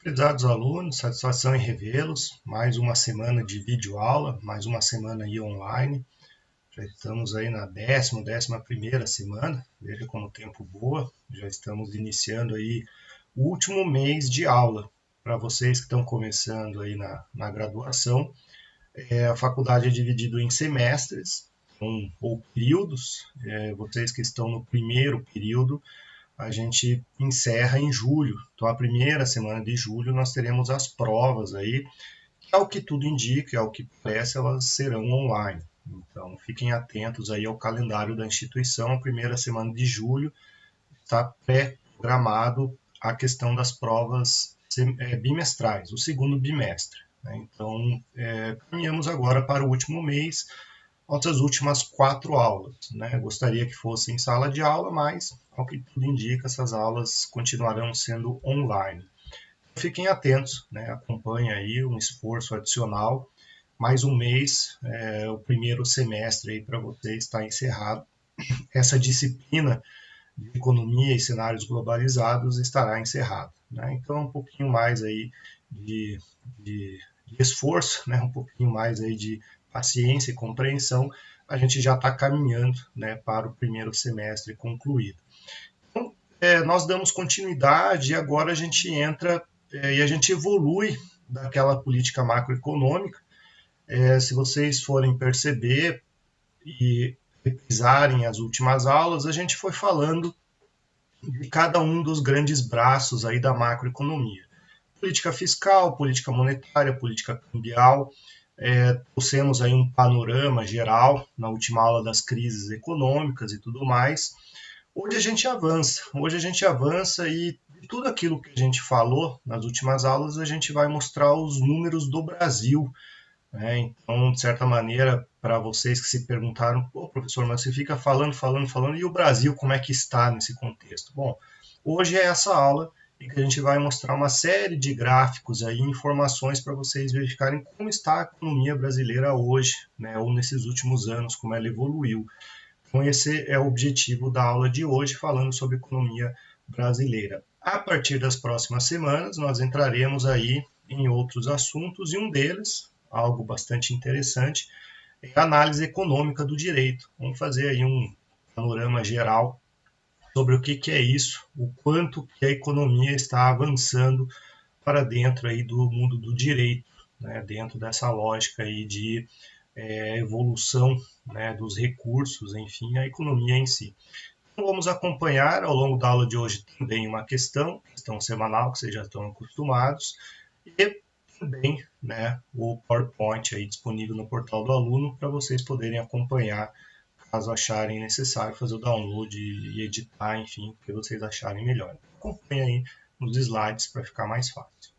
Prezados alunos, satisfação em revê-los. Mais uma semana de videoaula, mais uma semana aí online. Já estamos aí na décima primeira semana. Veja como o tempo voa. Já estamos iniciando aí o último mês de aula. Para vocês que estão começando aí na graduação, a faculdade é dividida em semestres ou períodos. Vocês que estão no primeiro período, a gente encerra em julho. Então, a primeira semana de julho nós teremos as provas aí, que ao que tudo indica, ao que parece, elas serão online. Então, fiquem atentos aí ao calendário da instituição. A primeira semana de julho está pré-programado a questão das provas bimestrais, o segundo bimestre. Né? Então, caminhamos agora para o último mês, nossas últimas 4 aulas. Né? Gostaria que fosse em sala de aula, mas, ao que tudo indica, essas aulas continuarão sendo online. Fiquem atentos, né? Acompanhem aí um esforço adicional. Mais um mês, o primeiro semestre aí para você está encerrado. Essa disciplina de economia e cenários globalizados estará encerrada. Né? Então, um pouquinho mais aí de, de, de esforço, né? Um pouquinho mais aí de paciência e compreensão, a gente já está caminhando, né, para o primeiro semestre concluído. Então, nós damos continuidade e agora a gente entra e a gente evolui daquela política macroeconômica. Se vocês forem perceber e revisarem as últimas aulas, a gente foi falando de cada um dos grandes braços aí da macroeconomia. Política fiscal, política monetária, política cambial. Trouxemos aí um panorama geral na última aula das crises econômicas e tudo mais. Hoje a gente avança e de tudo aquilo que a gente falou nas últimas aulas, a gente vai mostrar os números do Brasil. Né? Então, de certa maneira, para vocês que se perguntaram, pô, professor, mas você fica falando, e o Brasil, como é que está nesse contexto? Bom, hoje é essa aula em que a gente vai mostrar uma série de gráficos aí, informações para vocês verificarem como está a economia brasileira hoje, né, ou nesses últimos anos, como ela evoluiu. Então, esse é o objetivo da aula de hoje, falando sobre economia brasileira. A partir das próximas semanas, nós entraremos aí em outros assuntos, e um deles, algo bastante interessante, é a análise econômica do direito. Vamos fazer aí um panorama geral sobre o que é isso, o quanto que a economia está avançando para dentro aí do mundo do direito, né, dentro dessa lógica aí de evolução, né, dos recursos, enfim, a economia em si. Então, vamos acompanhar ao longo da aula de hoje também uma questão semanal, que vocês já estão acostumados, e também, né, o PowerPoint aí disponível no portal do aluno para vocês poderem acompanhar, caso acharem necessário fazer o download e editar, enfim, o que vocês acharem melhor. Acompanhe aí nos slides para ficar mais fácil.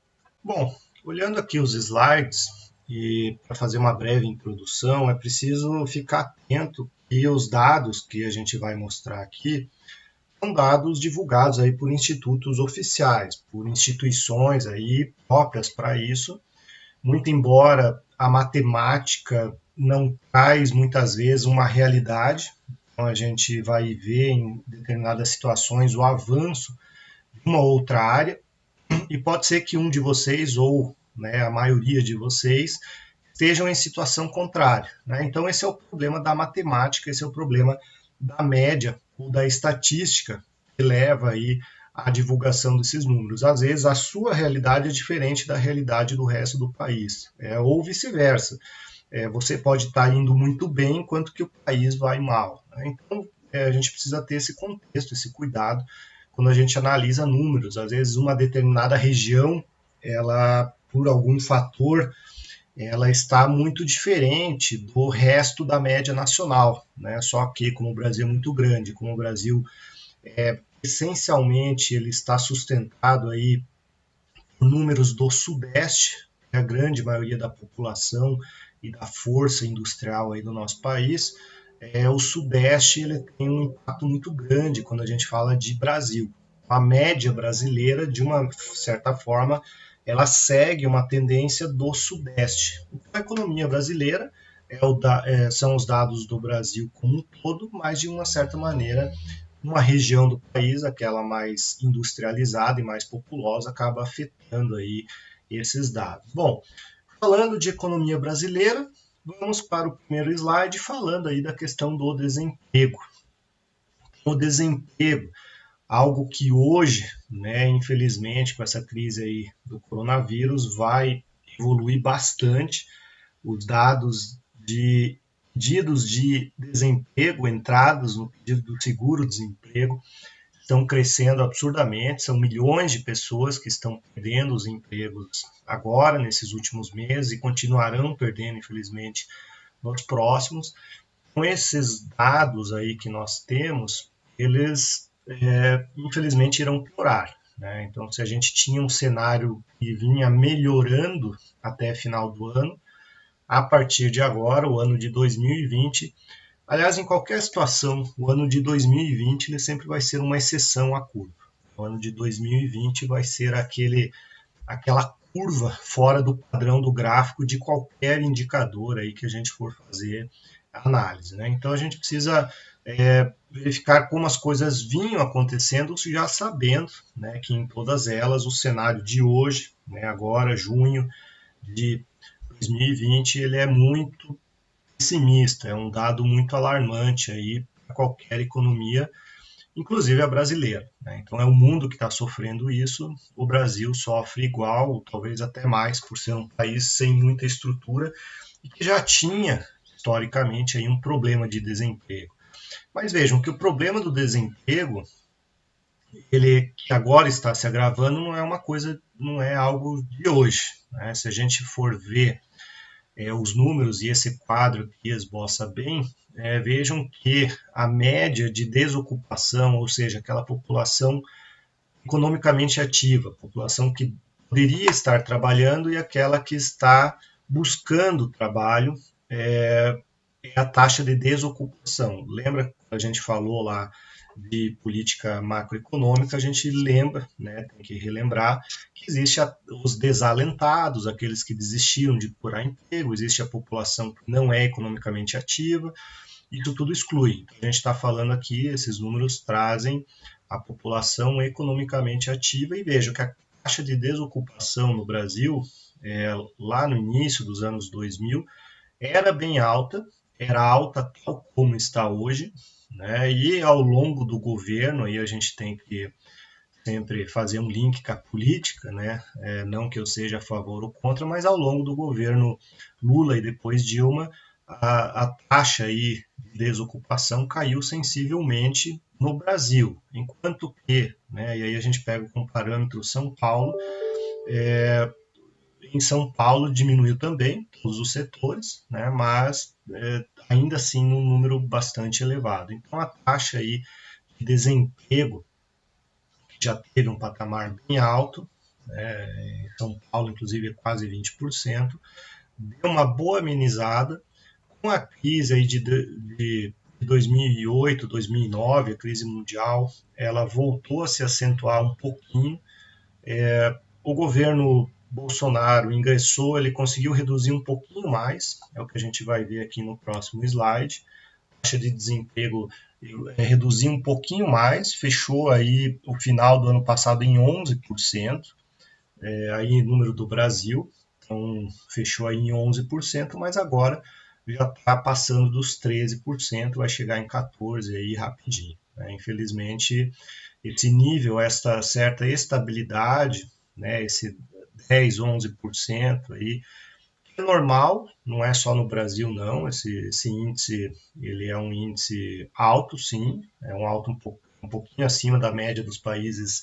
Bom, olhando aqui os slides, e para fazer uma breve introdução, é preciso ficar atento que os dados que a gente vai mostrar aqui são dados divulgados aí por institutos oficiais, por instituições aí próprias para isso. Muito embora a matemática não traz muitas vezes uma realidade, então a gente vai ver em determinadas situações o avanço de uma outra área, e pode ser que um de vocês, ou, né, a maioria de vocês, estejam em situação contrária. Né? Então, esse é o problema da matemática, esse é o problema da média ou da estatística que leva aí à divulgação desses números. Às vezes, a sua realidade é diferente da realidade do resto do país, ou vice-versa. Você pode estar indo muito bem, enquanto que o país vai mal. Né? Então, a gente precisa ter esse contexto, esse cuidado, quando a gente analisa números. Às vezes, uma determinada região, ela, por algum fator, ela está muito diferente do resto da média nacional, né? Só que como o Brasil é muito grande, como o Brasil essencialmente ele está sustentado aí por números do Sudeste, que é a grande maioria da população e da força industrial aí do nosso país, o Sudeste ele tem um impacto muito grande quando a gente fala de Brasil. A média brasileira, de uma certa forma, ela segue uma tendência do Sudeste. Então, a economia brasileira são os dados do Brasil como um todo, mas de uma certa maneira uma região do país, aquela mais industrializada e mais populosa, acaba afetando aí esses dados. Bom, falando de economia brasileira, vamos para o primeiro slide falando aí da questão do desemprego. O desemprego, algo que hoje, né, infelizmente, com essa crise aí do coronavírus, vai evoluir bastante. Os dados de pedidos de desemprego entrados no pedido do seguro-desemprego estão crescendo absurdamente, são milhões de pessoas que estão perdendo os empregos agora, nesses últimos meses, e continuarão perdendo, infelizmente, nos próximos. Com esses dados aí que nós temos, eles, infelizmente, irão piorar, né? Então, se a gente tinha um cenário que vinha melhorando até final do ano, a partir de agora, o ano de 2020, aliás, em qualquer situação, o ano de 2020 ele sempre vai ser uma exceção à curva. O ano de 2020 vai ser aquela curva fora do padrão do gráfico de qualquer indicador aí que a gente for fazer a análise, né? Então a gente precisa verificar como as coisas vinham acontecendo, já sabendo, né, que em todas elas o cenário de hoje, né, agora junho de 2020, ele é muito pessimista, é um dado muito alarmante aí para qualquer economia, inclusive a brasileira, né? Então é o mundo que está sofrendo isso, o Brasil sofre igual, talvez até mais, por ser um país sem muita estrutura e que já tinha historicamente aí um problema de desemprego. Mas vejam que o problema do desemprego, ele que agora está se agravando, não é uma coisa, não é algo de hoje, né? Se a gente for ver os números e esse quadro que esboça bem, vejam que a média de desocupação, ou seja, aquela população economicamente ativa, população que poderia estar trabalhando e aquela que está buscando trabalho, é a taxa de desocupação. Lembra que a gente falou lá de política macroeconômica, a gente lembra, né, tem que relembrar que existe os desalentados, aqueles que desistiram de procurar emprego, existe a população que não é economicamente ativa, isso tudo exclui. Então, a gente está falando aqui, esses números trazem a população economicamente ativa e veja que a taxa de desocupação no Brasil, lá no início dos anos 2000, era bem alta, era alta tal como está hoje, né? E ao longo do governo, aí a gente tem que sempre fazer um link com a política, né? Não que eu seja a favor ou contra, mas ao longo do governo Lula e depois Dilma, a taxa aí de desocupação caiu sensivelmente no Brasil, enquanto que, né, e aí a gente pega como parâmetro São Paulo, em São Paulo diminuiu também, todos os setores, né, mas ainda assim um número bastante elevado. Então a taxa aí de desemprego já teve um patamar bem alto, né, em São Paulo inclusive é quase 20%, deu uma boa amenizada com a crise aí de 2008, 2009, a crise mundial, ela voltou a se acentuar um pouquinho. O governo Bolsonaro ingressou, ele conseguiu reduzir um pouquinho mais, é o que a gente vai ver aqui no próximo slide. A taxa de desemprego reduziu um pouquinho mais, fechou aí o final do ano passado em 11%, aí número do Brasil, então fechou aí em 11%, mas agora já está passando dos 13%, vai chegar em 14% aí rapidinho, né? Infelizmente, esse nível, esta certa estabilidade, né, esse 10, 11% aí, é normal, não é só no Brasil não, esse índice, ele é um índice alto sim, é um pouquinho acima da média dos países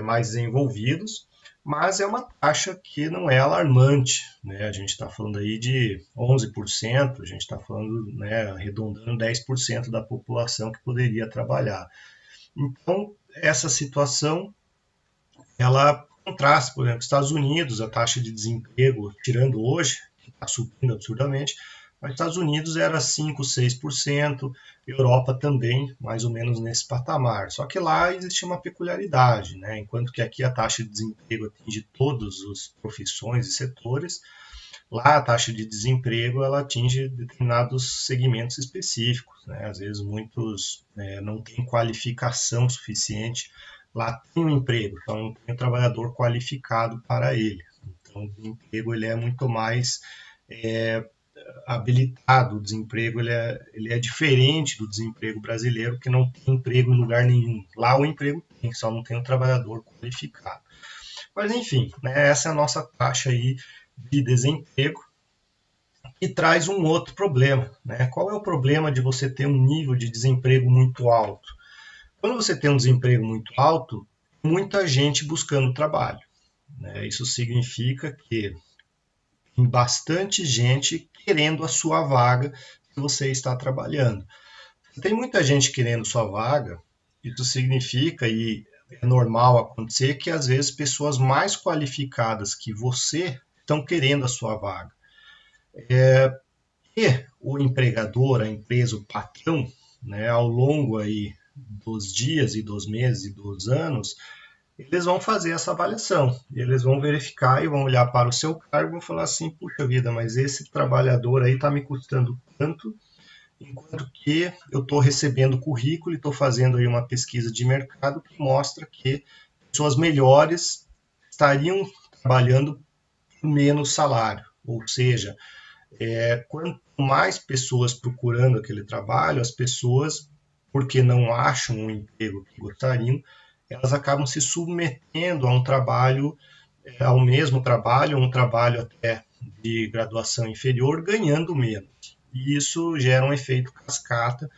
mais desenvolvidos, mas é uma taxa que não é alarmante, né? A gente está falando aí de 11%, a gente está falando, né, arredondando 10% da população que poderia trabalhar. Então, essa situação, ela contrasta, por exemplo, Estados Unidos, a taxa de desemprego, tirando hoje, que está subindo absurdamente, mas Estados Unidos era 5, 6%, Europa também, mais ou menos nesse patamar. Só que lá existia uma peculiaridade, né? Enquanto que aqui a taxa de desemprego atinge todas as profissões e setores, Lá a taxa de desemprego ela atinge determinados segmentos específicos, né? Às vezes muitos não têm qualificação suficiente, lá tem um emprego, então não tem um trabalhador qualificado para ele. Então o emprego ele é muito mais é, habilitado, o desemprego ele é diferente do desemprego brasileiro, que não tem emprego em lugar nenhum. Lá o emprego tem, só não tem o trabalhador qualificado. Mas enfim, né, essa é a nossa taxa aí de desemprego e traz um outro problema. Né? Qual é o problema de você ter um nível de desemprego muito alto? Quando você tem um desemprego muito alto, muita gente buscando trabalho. Né? Isso significa que tem bastante gente querendo a sua vaga que você está trabalhando. Se tem muita gente querendo sua vaga, isso significa, e é normal acontecer, que às vezes pessoas mais qualificadas que você estão querendo a sua vaga. E o empregador, a empresa, o patrão, né, ao longo aí dos dias e dos meses e dos anos, eles vão fazer essa avaliação. Eles vão verificar e vão olhar para o seu cargo e vão falar assim, puxa vida, mas esse trabalhador aí está me custando tanto, enquanto que eu estou recebendo currículo e estou fazendo aí uma pesquisa de mercado que mostra que pessoas melhores estariam trabalhando por menos salário. Ou seja, quanto mais pessoas procurando aquele trabalho, as pessoas, porque não acham o emprego que gostariam, elas acabam se submetendo a um trabalho, ao mesmo trabalho, um trabalho até de graduação inferior, ganhando menos. E isso gera um efeito cascata,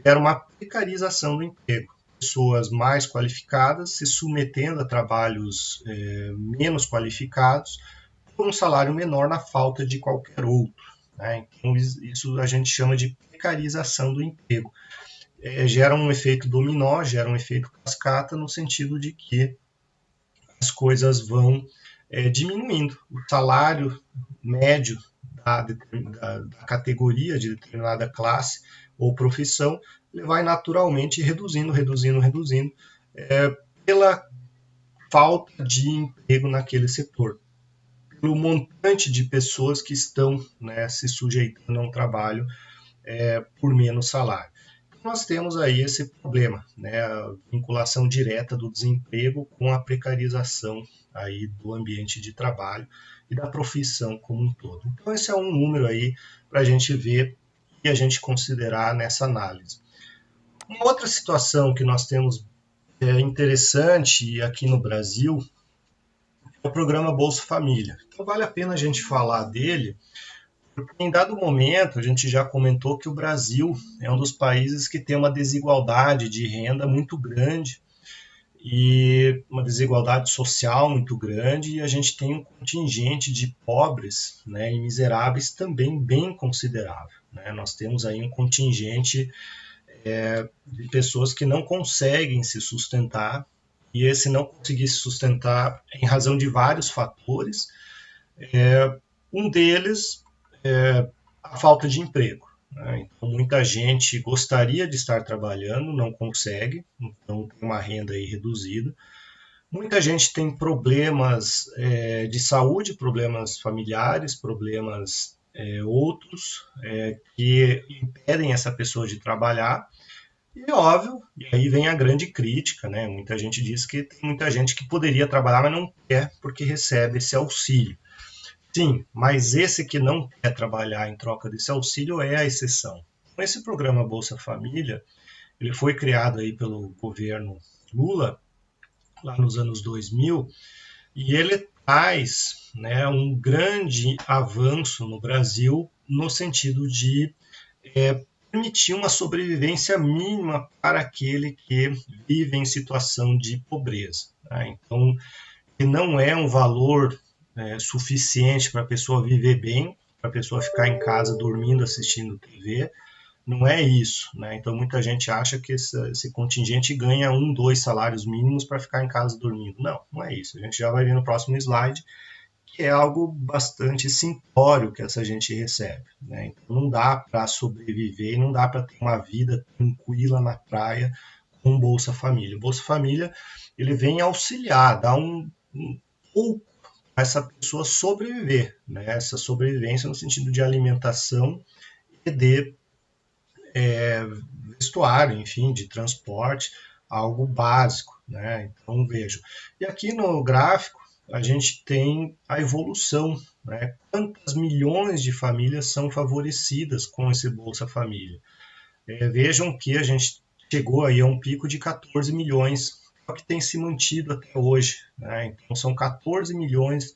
gera uma precarização do emprego. Pessoas mais qualificadas se submetendo a trabalhos menos qualificados por um salário menor na falta de qualquer outro. Né? Então, isso a gente chama de precarização do emprego. Gera um efeito dominó, gera um efeito cascata, no sentido de que as coisas vão diminuindo. O salário médio da categoria de determinada classe ou profissão, ele vai naturalmente reduzindo, reduzindo, reduzindo, pela falta de emprego naquele setor, pelo montante de pessoas que estão, né, se sujeitando a um trabalho por menos salário. Então, nós temos aí esse problema, né, a vinculação direta do desemprego com a precarização aí do ambiente de trabalho e da profissão como um todo. Então, esse é um número aí para a gente ver e a gente considerar nessa análise. Uma outra situação que nós temos interessante aqui no Brasil é o programa Bolsa Família. Então, vale a pena a gente falar dele, porque em dado momento a gente já comentou que o Brasil é um dos países que tem uma desigualdade de renda muito grande e uma desigualdade social muito grande, e a gente tem um contingente de pobres, né, e miseráveis também bem considerável. Né? Nós temos aí um contingente de pessoas que não conseguem se sustentar, e esse não conseguir se sustentar em razão de vários fatores. Um deles é a falta de emprego. Né? Então, muita gente gostaria de estar trabalhando, não consegue, então tem uma renda aí reduzida. Muita gente tem problemas de saúde, problemas familiares, problemas outros que impedem essa pessoa de trabalhar. E óbvio, e aí vem a grande crítica, né? Muita gente diz que tem muita gente que poderia trabalhar, mas não quer porque recebe esse auxílio. Sim, mas esse que não quer trabalhar em troca desse auxílio é a exceção. Então, esse programa Bolsa Família, ele foi criado aí pelo governo Lula, lá nos anos 2000, e ele traz, né, um grande avanço no Brasil no sentido de permitir uma sobrevivência mínima para aquele que vive em situação de pobreza. Né? Então, não é um valor suficiente para a pessoa viver bem, para a pessoa ficar em casa dormindo, assistindo TV. Não é isso. Né? Então, muita gente acha que esse contingente ganha 2 salários mínimos para ficar em casa dormindo. Não, não é isso. A gente já vai ver no próximo slide que é algo bastante simplório que essa gente recebe. Né? Então, não dá para sobreviver, não dá para ter uma vida tranquila na praia com Bolsa Família. O Bolsa Família ele vem auxiliar, dar um pouco essa pessoa sobreviver, né? Essa sobrevivência no sentido de alimentação e de vestuário, enfim, de transporte, algo básico, né? Então vejo. E aqui no gráfico a gente tem a evolução, né? Quantas milhões de famílias são favorecidas com esse Bolsa Família? Vejam que a gente chegou aí a um pico de 14 milhões, que tem se mantido até hoje, né? Então são 14 milhões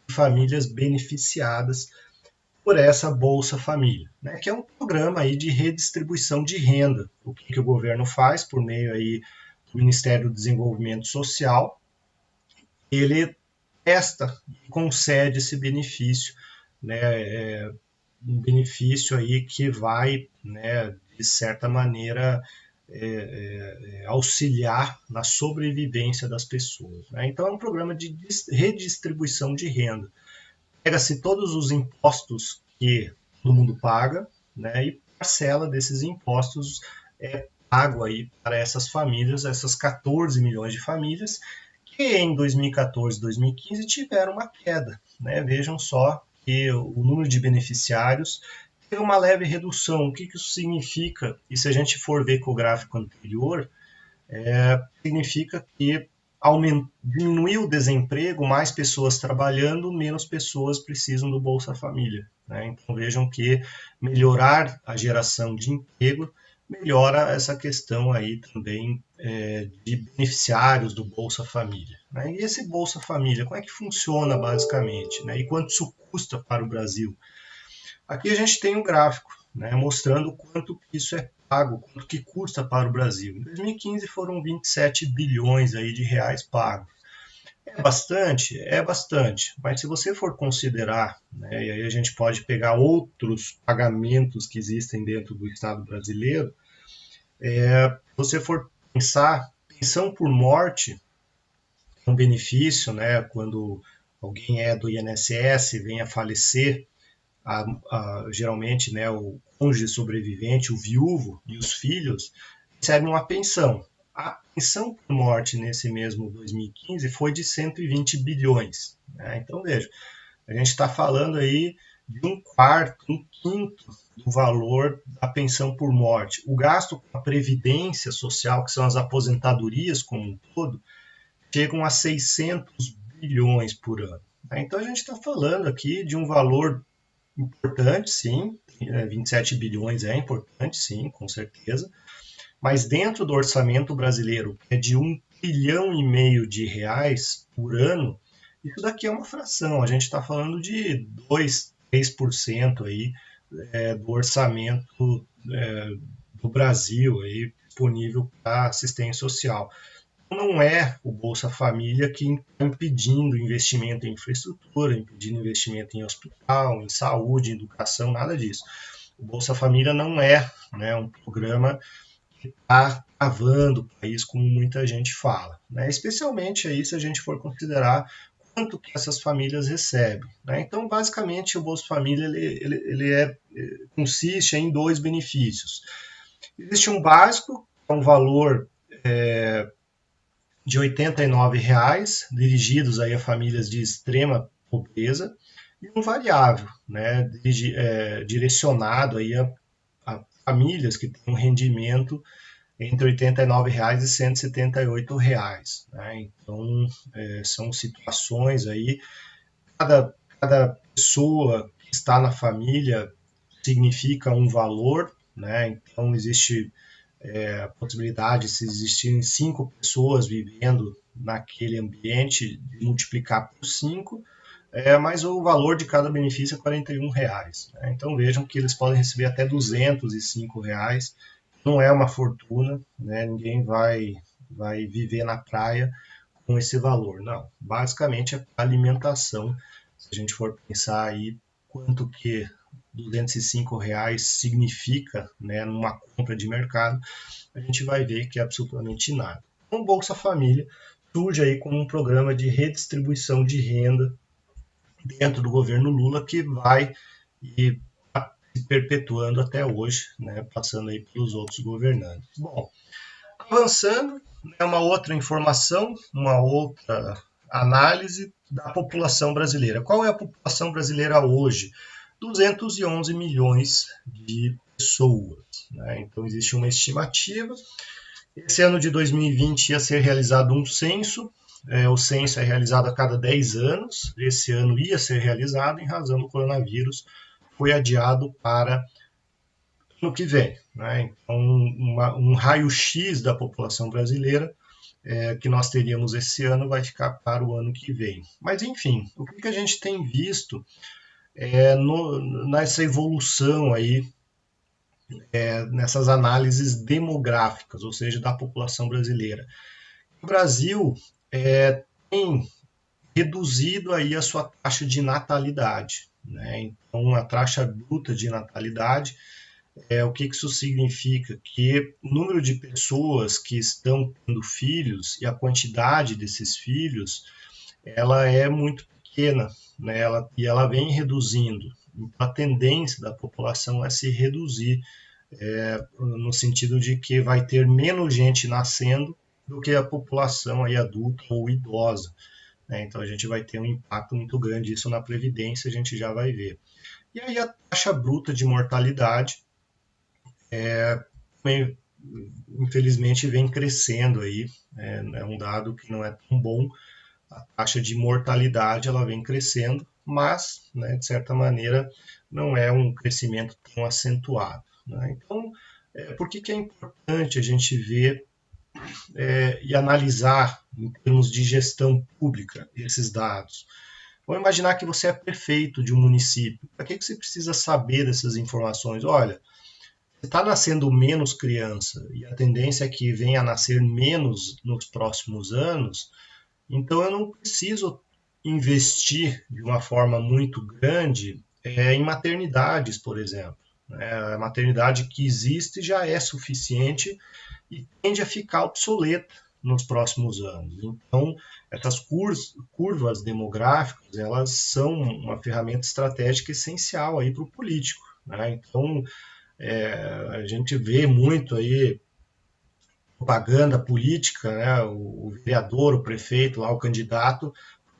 de famílias beneficiadas por essa Bolsa Família, né, que é um programa aí de redistribuição de renda. O que o governo faz por meio aí do Ministério do Desenvolvimento Social, ele testa e concede esse benefício, né, um benefício aí que vai, né, de certa maneira, auxiliar na sobrevivência das pessoas. Né? Então é um programa de redistribuição de renda. Pega-se todos os impostos que todo mundo paga, né, e parcela desses impostos é pago aí para essas famílias, essas 14 milhões de famílias, que em 2014 e 2015 tiveram uma queda. Né? Vejam só que o número de beneficiários teve uma leve redução. O que isso significa? E se a gente for ver com o gráfico anterior, significa que diminuiu o desemprego, mais pessoas trabalhando, menos pessoas precisam do Bolsa Família. Né? Então vejam que melhorar a geração de emprego melhora essa questão aí também de beneficiários do Bolsa Família. Né? E esse Bolsa Família, como é que funciona basicamente? Né? E quanto isso custa para o Brasil? Aqui a gente tem um gráfico, né, mostrando quanto isso é pago, quanto que custa para o Brasil. Em 2015 foram 27 bilhões aí de reais pagos. É bastante? É bastante. Mas se você for considerar, né, e aí a gente pode pegar outros pagamentos que existem dentro do Estado brasileiro, se você for pensar, pensão por morte é um benefício, né, quando alguém é do INSS, vem a falecer, geralmente, né, o cônjuge sobrevivente, o viúvo e os filhos recebem uma pensão. A pensão por morte nesse mesmo 2015 foi de 120 bilhões. Né? Então, veja, a gente está falando aí de um quarto, um quinto do valor da pensão por morte. O gasto com a previdência social, que são as aposentadorias como um todo, chegam a 600 bilhões por ano. Né? Então, a gente está falando aqui de um valor importante, sim, 27 bilhões é importante, sim, com certeza, mas dentro do orçamento brasileiro, que é de 1,5 trilhão de reais por ano, isso daqui é uma fração, a gente está falando de 2, 3% aí, do orçamento do Brasil aí, disponível para assistência social. Não é o Bolsa Família que está impedindo investimento em infraestrutura, impedindo investimento em hospital, em saúde, em educação, nada disso. O Bolsa Família não é, né, um programa que está travando o país, como muita gente fala. Né? Especialmente aí se a gente for considerar quanto que essas famílias recebem. Né? Então, basicamente, o Bolsa Família consiste em dois benefícios. Existe um básico, que é um valor de R$ 89,00, dirigidos aí a famílias de extrema pobreza, e um variável, né, direcionado aí a famílias que têm um rendimento entre R$ 89,00 e R$ 178,00. Né? Então, são situações aí, cada pessoa que está na família significa um valor, né? Então, existe a possibilidade, se existirem 5 pessoas vivendo naquele ambiente, de multiplicar por 5, mas o valor de cada benefício é R$ 41,00. Né? Então vejam que eles podem receber até R$ 205,00, não é uma fortuna, né? Ninguém vai viver na praia com esse valor, não. Basicamente é alimentação, se a gente for pensar aí quanto que R$ 205,00 significa, né, numa compra de mercado, a gente vai ver que é absolutamente nada. Então, o Bolsa Família surge aí como um programa de redistribuição de renda dentro do governo Lula que vai se perpetuando até hoje, né, passando aí pelos outros governantes. Bom, avançando, uma outra informação, uma outra análise da população brasileira. Qual é a população brasileira hoje? 211 milhões de pessoas, né? Então existe uma estimativa. Esse ano de 2020 ia ser realizado um censo. O censo é realizado a cada 10 anos. Esse ano ia ser realizado, em razão do coronavírus, foi adiado para ano que vem, né? Então, um raio-x da população brasileira que nós teríamos esse ano vai ficar para o ano que vem. Mas, enfim, o que a gente tem visto nessa evolução aí, nessas análises demográficas, ou seja, da população brasileira? O Brasil tem reduzido aí a sua taxa de natalidade, né? Então, a taxa bruta de natalidade, o que isso significa? Que o número de pessoas que estão tendo filhos e a quantidade desses filhos, ela é muito pequena, né? Ela vem reduzindo. A tendência da população é se reduzir, no sentido de que vai ter menos gente nascendo do que a população aí adulta ou idosa, né? Então a gente vai ter um impacto muito grande isso na previdência, a gente já vai ver. E aí a taxa bruta de mortalidade, infelizmente, vem crescendo aí, é um dado que não é tão bom. A taxa de mortalidade ela vem crescendo, mas, né, de certa maneira, não é um crescimento tão acentuado, né? Então, por que é importante a gente ver e analisar, em termos de gestão pública, esses dados? Vamos imaginar que você é prefeito de um município. Para que você precisa saber dessas informações? Olha, está nascendo menos criança e a tendência é que venha a nascer menos nos próximos anos, então eu não preciso investir de uma forma muito grande em maternidades, por exemplo. A maternidade que existe já é suficiente e tende a ficar obsoleta nos próximos anos. Então, essas curvas demográficas, elas são uma ferramenta estratégica essencial aí para o político, né? Então, a gente vê muito aí propaganda política, né? O vereador, o prefeito, lá, o candidato,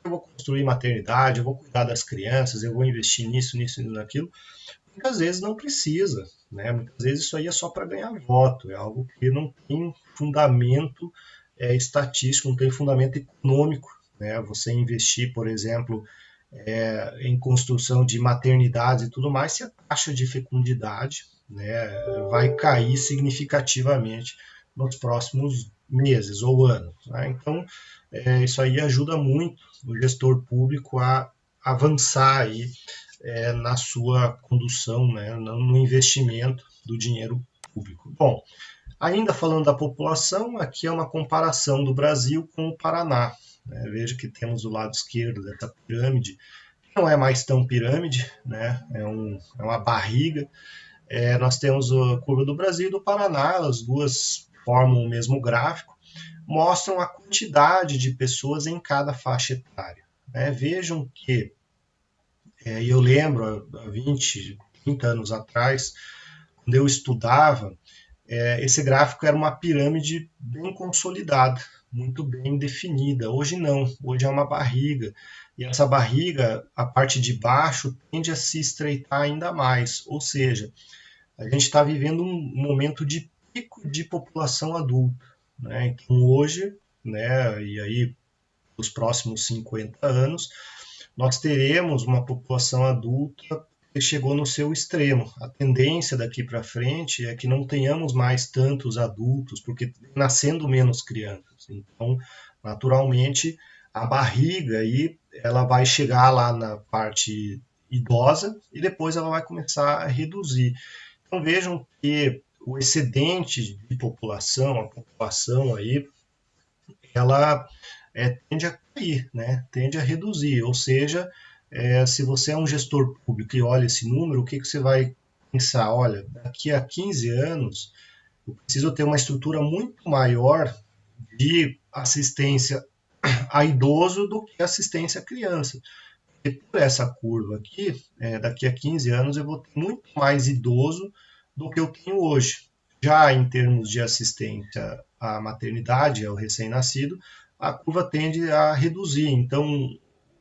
eu vou construir maternidade, eu vou cuidar das crianças, eu vou investir nisso, nisso e naquilo. Muitas vezes não precisa, né? Muitas vezes isso aí é só para ganhar voto, é algo que não tem fundamento estatístico, não tem fundamento econômico, né? Você investir, por exemplo, em construção de maternidades e tudo mais, se a taxa de fecundidade, né, vai cair significativamente nos próximos meses ou anos, né? Então, isso aí ajuda muito o gestor público a avançar aí, na sua condução, né, no investimento do dinheiro público. Bom, ainda falando da população, aqui é uma comparação do Brasil com o Paraná, né? Veja que temos o lado esquerdo dessa pirâmide, não é mais tão pirâmide, né? É uma barriga. Nós temos a curva do Brasil e do Paraná, as duas formam o mesmo gráfico, mostram a quantidade de pessoas em cada faixa etária, né? Vejam que, eu lembro, há 20, 30 anos atrás, quando eu estudava, esse gráfico era uma pirâmide bem consolidada, muito bem definida. Hoje não, hoje é uma barriga. E essa barriga, a parte de baixo, tende a se estreitar ainda mais. Ou seja, a gente está vivendo um momento de pico de população adulta, né? Então hoje, né, e aí os próximos 50 anos, nós teremos uma população adulta que chegou no seu extremo. A tendência daqui para frente é que não tenhamos mais tantos adultos, porque nascendo menos crianças. Então, naturalmente, a barriga aí, ela vai chegar lá na parte idosa e depois ela vai começar a reduzir. Então vejam que o excedente de população, a população aí, ela tende a cair, né? Tende a reduzir. Ou seja, se você é um gestor público e olha esse número, o que você vai pensar? Olha, daqui a 15 anos, eu preciso ter uma estrutura muito maior de assistência a idoso do que assistência a criança. E por essa curva aqui, daqui a 15 anos, eu vou ter muito mais idoso do que eu tenho hoje. Já em termos de assistência à maternidade, ao recém-nascido, a curva tende a reduzir. Então,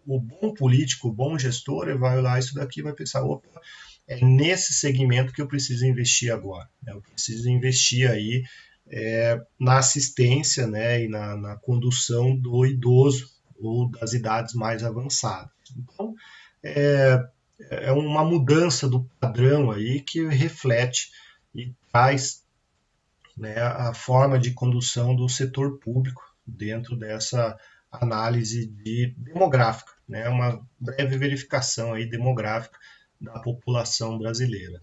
o bom político, o bom gestor, ele vai olhar isso daqui e vai pensar, opa, é nesse segmento que eu preciso investir agora. Né? Eu preciso investir aí na assistência, né, e na condução do idoso ou das idades mais avançadas. Então, é, é uma mudança do padrão aí que reflete e traz, né, a forma de condução do setor público dentro dessa análise demográfica, né, uma breve verificação aí demográfica da população brasileira.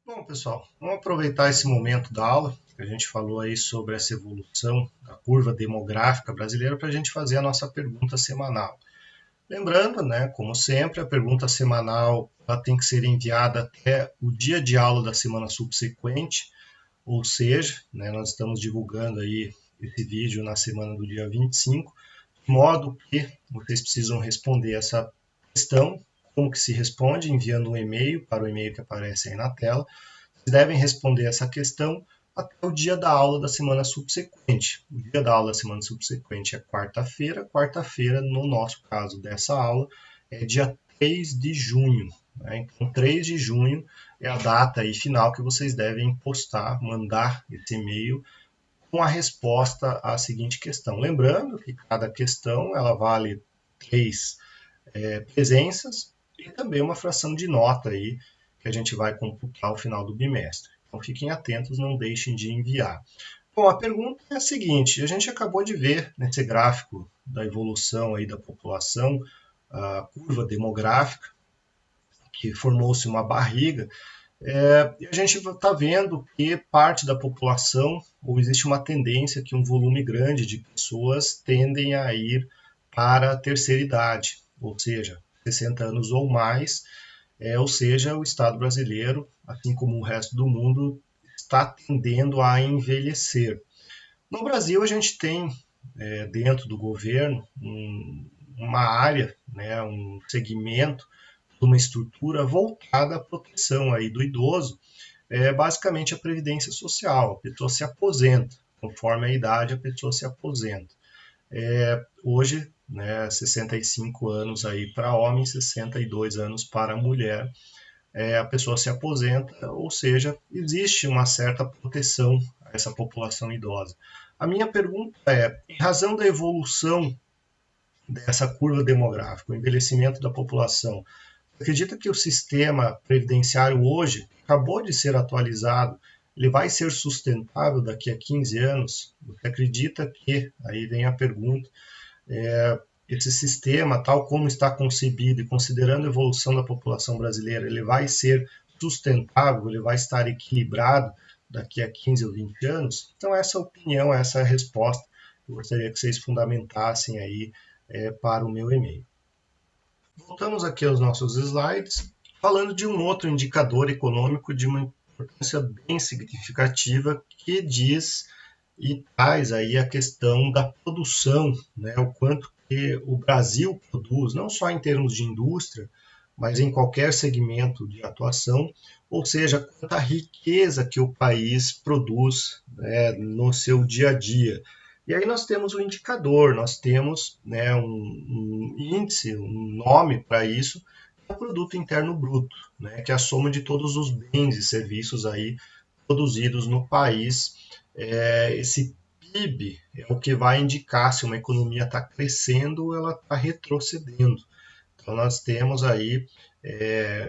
Bom, pessoal, vamos aproveitar esse momento da aula, que a gente falou aí sobre essa evolução da curva demográfica brasileira, para a gente fazer a nossa pergunta semanal. Lembrando, né, como sempre, a pergunta semanal ela tem que ser enviada até o dia de aula da semana subsequente, ou seja, né, nós estamos divulgando aí esse vídeo na semana do dia 25, de modo que vocês precisam responder essa questão. Como que se responde? Enviando um e-mail para o e-mail que aparece aí na tela. Vocês devem responder essa questão até o dia da aula da semana subsequente. O dia da aula da semana subsequente é quarta-feira. Quarta-feira, no nosso caso dessa aula, é dia 3 de junho. Né? Então, 3 de junho é a data aí final que vocês devem postar, mandar esse e-mail com a resposta à seguinte questão. Lembrando que cada questão ela vale 3 presenças e também uma fração de nota aí que a gente vai computar ao final do bimestre. Então fiquem atentos, não deixem de enviar. Bom, a pergunta é a seguinte: a gente acabou de ver nesse gráfico da evolução aí da população, a curva demográfica, que formou-se uma barriga, e a gente está vendo que parte da população, ou existe uma tendência que um volume grande de pessoas tendem a ir para a terceira idade, ou seja, 60 anos ou mais, ou seja, o Estado brasileiro, assim como o resto do mundo, está tendendo a envelhecer. No Brasil, a gente tem, dentro do governo, uma área, né, um segmento, uma estrutura voltada à proteção aí do idoso, basicamente a previdência social. A pessoa se aposenta, conforme a idade, a pessoa se aposenta. Hoje, né, 65 anos aí para homem, 62 anos para mulher, a pessoa se aposenta, ou seja, existe uma certa proteção a essa população idosa. A minha pergunta é, em razão da evolução dessa curva demográfica, o envelhecimento da população, acredita que o sistema previdenciário hoje acabou de ser atualizado, ele vai ser sustentável daqui a 15 anos? Você acredita que, aí vem a pergunta, esse sistema, tal como está concebido e considerando a evolução da população brasileira, ele vai ser sustentável, ele vai estar equilibrado daqui a 15 ou 20 anos? Então, essa opinião, essa resposta, eu gostaria que vocês fundamentassem aí para o meu e-mail. Voltamos aqui aos nossos slides, falando de um outro indicador econômico de uma importância bem significativa que diz e traz aí a questão da produção, né, o quanto que o Brasil produz, não só em termos de indústria, mas em qualquer segmento de atuação, ou seja, quanta riqueza que o país produz, né, no seu dia a dia. E aí nós temos um indicador, nós temos, né, um índice, um nome para isso, que é o Produto Interno Bruto, né, que é a soma de todos os bens e serviços aí produzidos no país. Esse PIB é o que vai indicar se uma economia está crescendo ou ela está retrocedendo. Então nós temos aí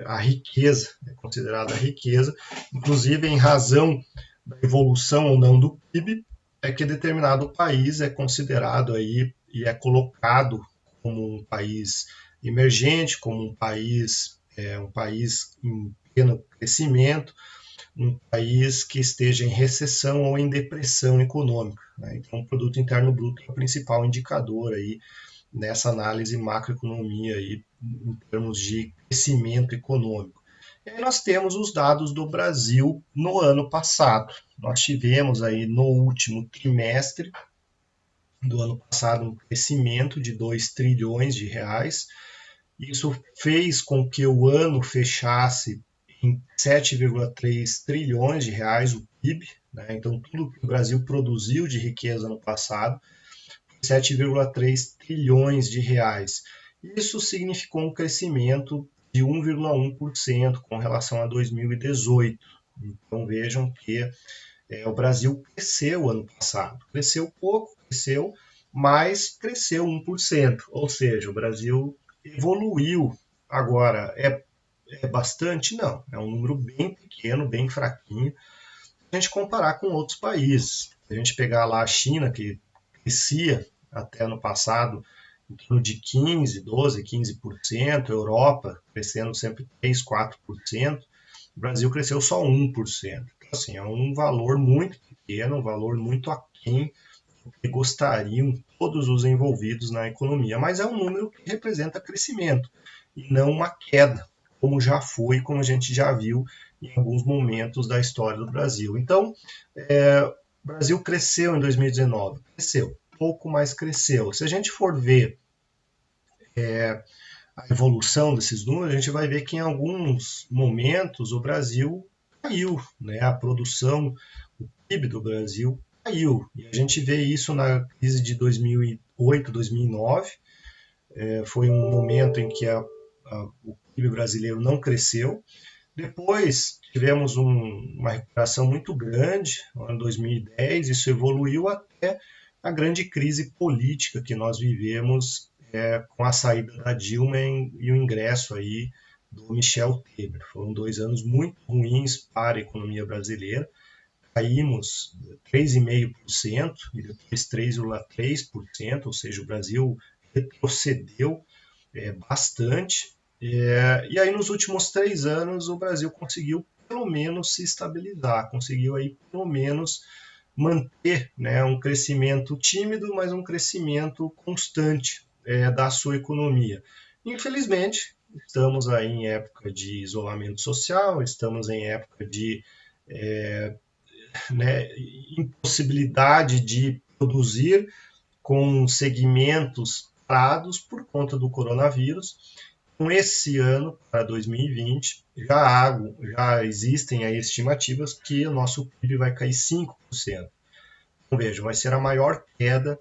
a riqueza, é considerada a riqueza, inclusive em razão da evolução ou não do PIB, é que determinado país é considerado aí e é colocado como um país emergente, como um país em pleno crescimento, um país que esteja em recessão ou em depressão econômica. Né? Então, o produto interno bruto é o principal indicador aí nessa análise macroeconomia aí, em termos de crescimento econômico. E aí nós temos os dados do Brasil no ano passado. Nós tivemos aí no último trimestre do ano passado um crescimento de 2 trilhões de reais. Isso fez com que o ano fechasse em 7,3 trilhões de reais o PIB, né? Então tudo que o Brasil produziu de riqueza no passado 7,3 trilhões de reais. Isso significou um crescimento de 1,1% com relação a 2018. Então vejam que o Brasil cresceu ano passado. Cresceu pouco, cresceu, mas cresceu 1%. Ou seja, o Brasil evoluiu. Agora, é bastante? Não. É um número bem pequeno, bem fraquinho. Se a gente comparar com outros países. Se a gente pegar lá a China, que crescia até ano passado em torno de 15, 12, 15%, a Europa crescendo sempre 3, 4%, o Brasil cresceu só 1%. Então, assim, é um valor muito pequeno, um valor muito aquém do que gostariam todos os envolvidos na economia, mas é um número que representa crescimento e não uma queda, como já foi, como a gente já viu em alguns momentos da história do Brasil. Então, o Brasil cresceu em 2019, cresceu, pouco mais cresceu. Se a gente for ver a evolução desses números, a gente vai ver que em alguns momentos o Brasil caiu, né? A produção, o PIB do Brasil caiu. E a gente vê isso na crise de 2008, 2009. Foi um momento em que o PIB brasileiro não cresceu. Depois tivemos uma recuperação muito grande, no ano 2010, isso evoluiu até a grande crise política que nós vivemos com a saída da Dilma e o ingresso aí do Michel Temer. Foram 2 anos muito ruins para a economia brasileira. Caímos 3,5% e depois 3,3%, ou seja, o Brasil retrocedeu bastante. E aí, nos últimos 3 anos, o Brasil conseguiu pelo menos se estabilizar, conseguiu aí pelo menos manter, né, um crescimento tímido, mas um crescimento constante da sua economia. Infelizmente, estamos aí em época de isolamento social, estamos em época de né, impossibilidade de produzir com segmentos parados por conta do coronavírus. Com esse ano, para 2020, já existem aí estimativas que o nosso PIB vai cair 5%. Então, veja, vai ser a maior queda,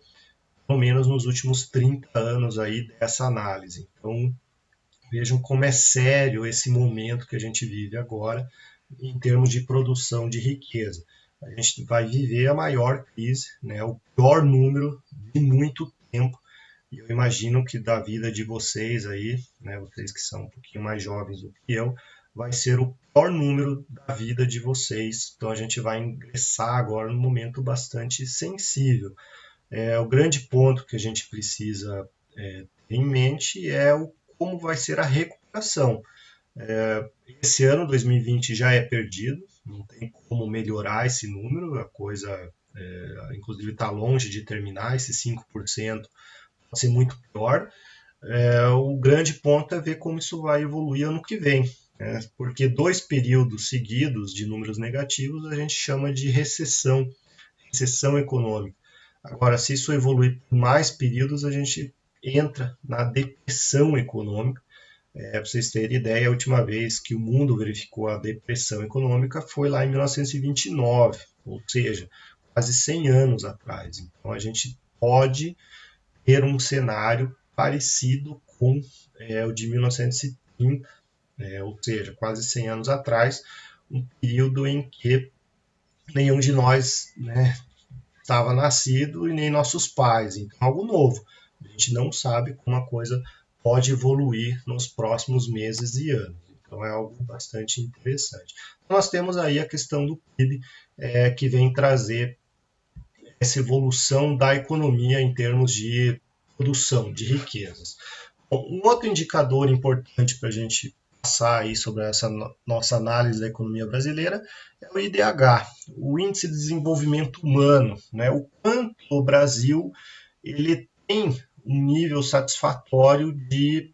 pelo menos nos últimos 30 anos aí dessa análise. Então, vejam como é sério esse momento que a gente vive agora em termos de produção de riqueza. A gente vai viver a maior crise, né, o pior número de muito tempo. E eu imagino que da vida de vocês aí, né, vocês que são um pouquinho mais jovens do que eu, vai ser o pior número da vida de vocês. Então a gente vai ingressar agora num momento bastante sensível. O grande ponto que a gente precisa ter em mente é como vai ser a recuperação. Esse ano, 2020, já é perdido, não tem como melhorar esse número, a coisa, inclusive, está longe de terminar, esse 5% pode ser muito pior. O grande ponto é ver como isso vai evoluir ano que vem, né? Porque 2 períodos seguidos de números negativos a gente chama de recessão, recessão econômica. Agora, se isso evoluir por mais períodos, a gente entra na depressão econômica. Para vocês terem ideia, a última vez que o mundo verificou a depressão econômica foi lá em 1929, ou seja, quase 100 anos atrás. Então, a gente pode ter um cenário parecido com o de 1930, ou seja, quase 100 anos atrás, um período em que nenhum de nós, né, estava nascido e nem nossos pais. Então, algo novo. A gente não sabe como a coisa pode evoluir nos próximos meses e anos. Então, é algo bastante interessante. Nós temos aí a questão do PIB, que vem trazer essa evolução da economia em termos de produção de riquezas. Bom, um outro indicador importante para a gente passar aí sobre essa nossa análise da economia brasileira é o IDH, o Índice de Desenvolvimento Humano, né? O quanto o Brasil ele tem um nível satisfatório de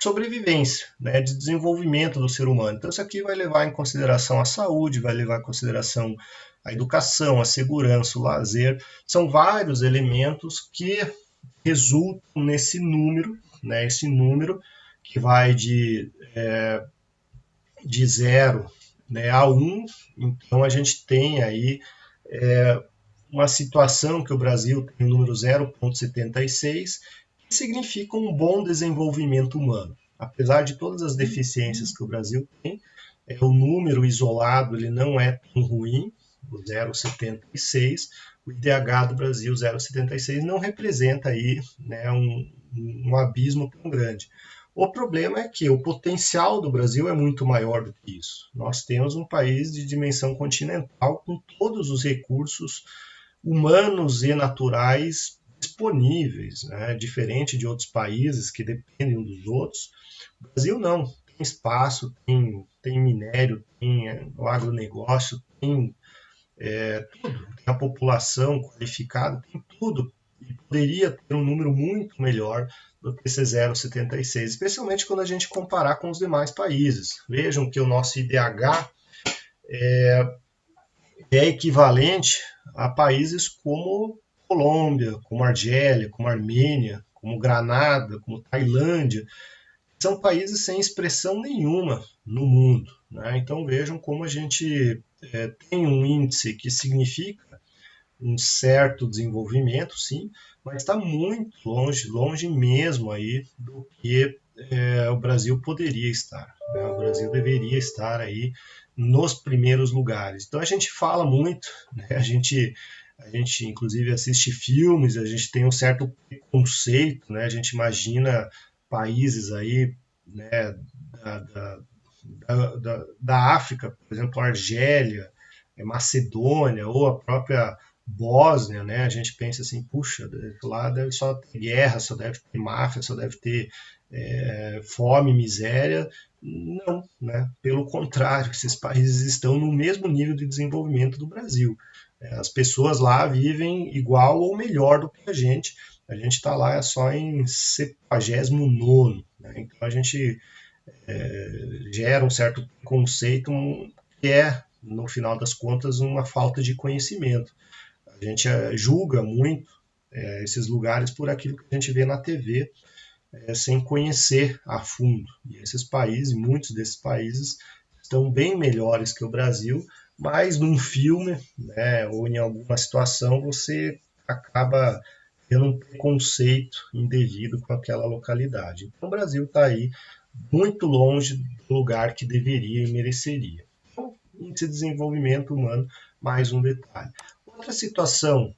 sobrevivência, né, de desenvolvimento do ser humano. Então, isso aqui vai levar em consideração a saúde, vai levar em consideração a educação, a segurança, o lazer. São vários elementos que resultam nesse número, né, esse número que vai de 0, né, a 1. Então, a gente tem aí uma situação que o Brasil tem o número 0,76, que significa um bom desenvolvimento humano. Apesar de todas as deficiências que o Brasil tem, o número isolado ele não é tão ruim, o 0,76. O IDH do Brasil 0,76 não representa aí, né, um abismo tão grande. O problema é que o potencial do Brasil é muito maior do que isso. Nós temos um país de dimensão continental com todos os recursos humanos e naturais disponíveis, né? Diferente de outros países que dependem uns dos outros. O Brasil não, tem espaço, tem minério, tem o agronegócio, tem tudo, tem a população qualificada, tem tudo. E poderia ter um número muito melhor do que esse 0,76, especialmente quando a gente comparar com os demais países. Vejam que o nosso IDH é equivalente a países como Colômbia, como Argélia, como Armênia, como Granada, como Tailândia. São países sem expressão nenhuma no mundo, né? Então vejam como a gente tem um índice que significa um certo desenvolvimento, sim, mas está muito longe, longe mesmo aí do que o Brasil poderia estar, né? O Brasil deveria estar aí nos primeiros lugares. Então a gente fala muito, né? A gente inclusive assiste filmes, a gente tem um certo preconceito, né? A gente imagina países aí, né, da África, por exemplo, Argélia, Macedônia ou a própria Bósnia, né? A gente pensa assim, puxa, lá deve só ter guerra, só deve ter máfia, só deve ter fome, miséria. Não, né? Pelo contrário, esses países estão no mesmo nível de desenvolvimento do Brasil. As pessoas lá vivem igual ou melhor do que a gente. A gente está lá só em 79º, né? Então a gente gera um certo conceito que é, no final das contas, uma falta de conhecimento. A gente julga muito esses lugares por aquilo que a gente vê na TV, sem conhecer a fundo. E esses países, muitos desses países, estão bem melhores que o Brasil, mas num filme, né, ou em alguma situação, você acaba tendo um preconceito indevido com aquela localidade. Então o Brasil está aí muito longe do lugar que deveria e mereceria. Então, índice de desenvolvimento humano, mais um detalhe. Outra situação,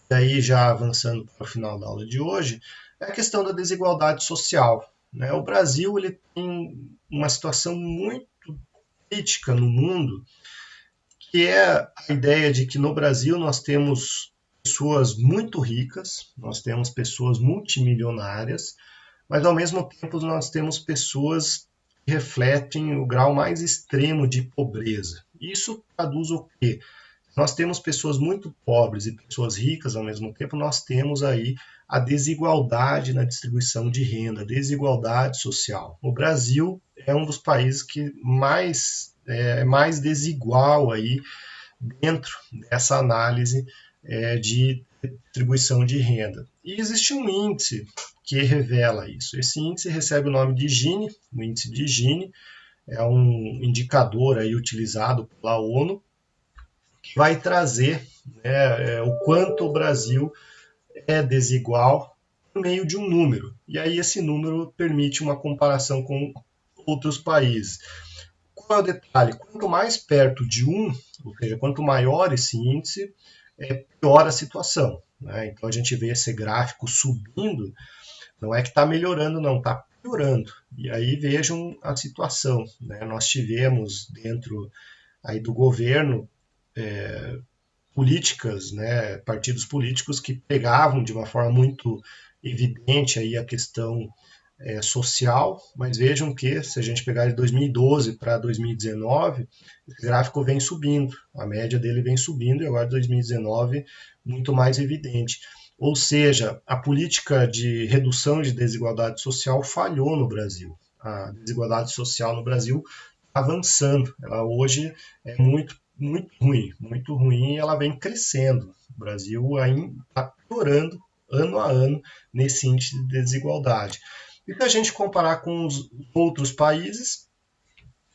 daí já avançando para o final da aula de hoje, é a questão da desigualdade social, né? O Brasil ele tem uma situação muito crítica no mundo, que é a ideia de que no Brasil nós temos pessoas muito ricas, nós temos pessoas multimilionárias, mas ao mesmo tempo nós temos pessoas que refletem o grau mais extremo de pobreza. Isso traduz o quê? Nós temos pessoas muito pobres e pessoas ricas ao mesmo tempo, nós temos aí a desigualdade na distribuição de renda, a desigualdade social. O Brasil é um dos países que mais desigual aí dentro dessa análise de distribuição de renda. E existe um índice que revela isso. Esse índice recebe o nome de Gini, o índice de Gini, é um indicador aí utilizado pela ONU, que vai trazer, né, o quanto o Brasil é desigual por meio de um número. E aí esse número permite uma comparação com outros países. Qual é o detalhe? Quanto mais perto de um, ou seja, quanto maior esse índice, pior a situação, né? Então a gente vê esse gráfico subindo, não é que está melhorando, não, está piorando. E aí vejam a situação, né? Nós tivemos dentro aí do governo políticas, né, partidos políticos que pegavam de uma forma muito evidente aí a questão social, mas vejam que se a gente pegar de 2012 para 2019, esse gráfico vem subindo, a média dele vem subindo e agora 2019 muito mais evidente. Ou seja, a política de redução de desigualdade social falhou no Brasil. A desigualdade social no Brasil está avançando. Ela hoje é muito ruim e ela vem crescendo. O Brasil ainda está piorando ano a ano nesse índice de desigualdade. E se a gente comparar com os outros países,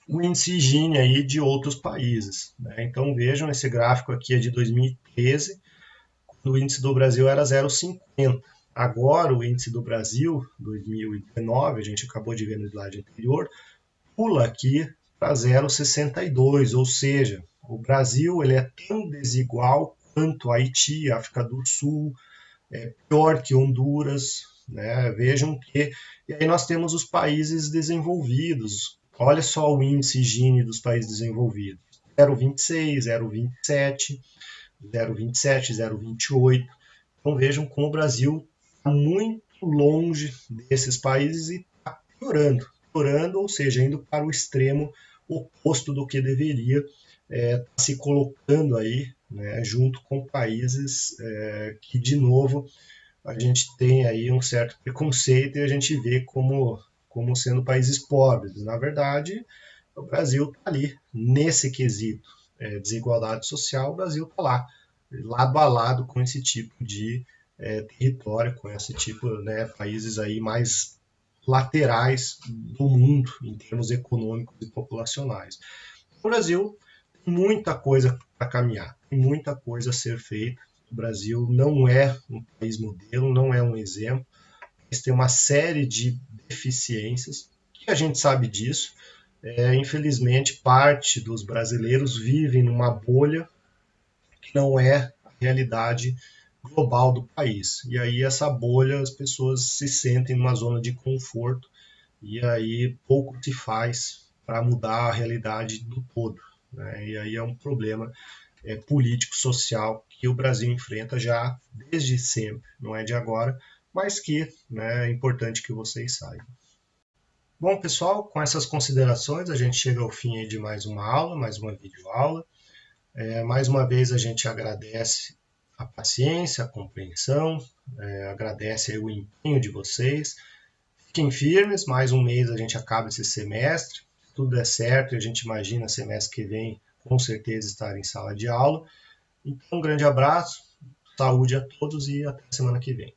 o índice Gini aí de outros países, né? Então vejam, esse gráfico aqui é de 2013, 0,13, quando o índice do Brasil era 0,50. Agora, o índice do Brasil, 2019, a gente acabou de ver no slide anterior, pula aqui para 0,62, ou seja, o Brasil ele é tão desigual quanto Haiti, África do Sul, pior que Honduras, né? Vejam que... E aí nós temos os países desenvolvidos. Olha só o índice Gini dos países desenvolvidos. 0,26, 0,27, 0,27, 0,28. Então vejam como o Brasil está muito longe desses países e está piorando, ou seja, indo para o extremo oposto do que deveria, tá se colocando aí, né, junto com países que, de novo, a gente tem aí um certo preconceito e a gente vê como sendo países pobres. Na verdade, o Brasil está ali, nesse quesito desigualdade social, o Brasil está lá, lado a lado com esse tipo de território, com esse tipo, né, países aí mais laterais do mundo em termos econômicos e populacionais. O Brasil tem muita coisa para caminhar, tem muita coisa a ser feita. O Brasil não é um país modelo, não é um exemplo, mas tem uma série de deficiências, que a gente sabe disso. Infelizmente, parte dos brasileiros vivem numa bolha que não é a realidade global do país. E aí, essa bolha, as pessoas se sentem numa zona de conforto e aí pouco se faz para mudar a realidade do todo, né? E aí é um problema político-social que o Brasil enfrenta já desde sempre, não é de agora, mas que, né, é importante que vocês saibam. Bom, pessoal, com essas considerações a gente chega ao fim aí de mais uma aula, mais uma videoaula. Mais uma vez a gente agradece a paciência, a compreensão, agradece aí o empenho de vocês. Fiquem firmes, mais um mês a gente acaba esse semestre. Se tudo der certo e a gente imagina semestre que vem com certeza estar em sala de aula. Então, um grande abraço, saúde a todos e até semana que vem.